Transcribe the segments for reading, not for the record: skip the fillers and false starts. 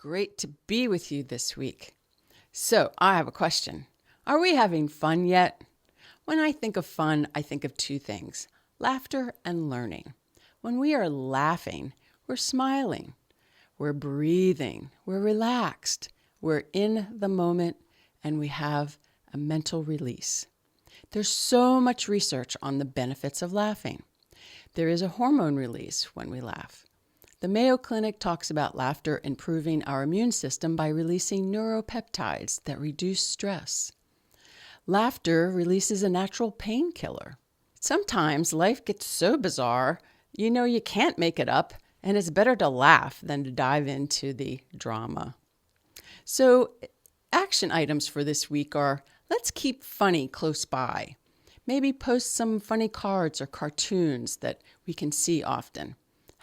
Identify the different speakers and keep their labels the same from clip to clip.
Speaker 1: great to be with you this week. So, I have a question. Are we having fun yet? When I think of fun, I think of two things: laughter and learning. When we are laughing, we're smiling, we're breathing, we're relaxed, we're in the moment, and we have a mental release. There's so much research on the benefits of laughing. There is a hormone release when we laugh. The Mayo Clinic talks about laughter improving our immune system by releasing neuropeptides that reduce stress. Laughter releases a natural painkiller. Sometimes life gets so bizarre, you can't make it up, and it's better to laugh than to dive into the drama. So, action items for this week are: let's keep funny close by. Maybe post some funny cards or cartoons that we can see often.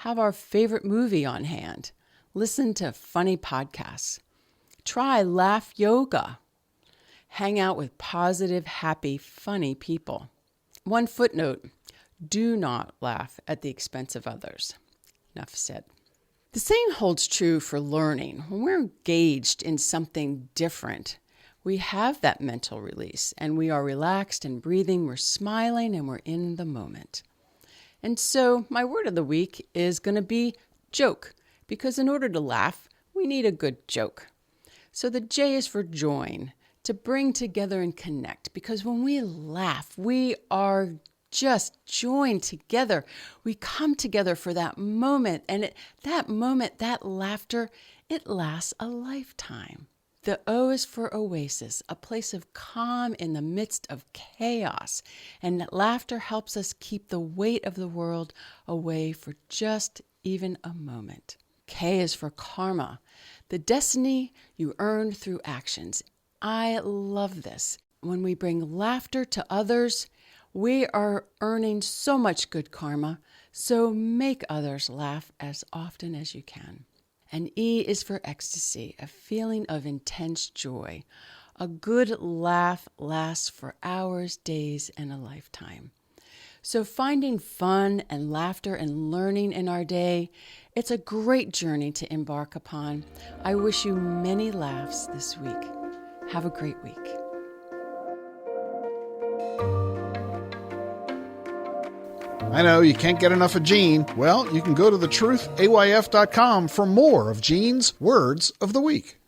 Speaker 1: Have our favorite movie on hand. Listen to funny podcasts. Try laugh yoga. Hang out with positive, happy, funny people. One footnote: do not laugh at the expense of others. Enough said. The same holds true for learning. When we're engaged in something different, we have that mental release and we are relaxed and breathing, we're smiling, and we're in the moment. And so my word of the week is going to be joke, because in order to laugh, we need a good joke. So the J is for join, to bring together and connect, because when we laugh, we are just joined together. We come together for that moment, and that laughter, it lasts a lifetime. The O is for oasis, a place of calm in the midst of chaos. And laughter helps us keep the weight of the world away for just even a moment. K is for karma, the destiny you earned through actions. I love this. When we bring laughter to others, we are earning so much good karma. So make others laugh as often as you can. And E is for ecstasy, a feeling of intense joy. A good laugh lasts for hours, days, and a lifetime. So finding fun and laughter and learning in our day, it's a great journey to embark upon. I wish you many laughs this week. Have a great week.
Speaker 2: I know you can't get enough of Jean. Well, you can go to thetruthayf.com for more of Jean's Words of the Week.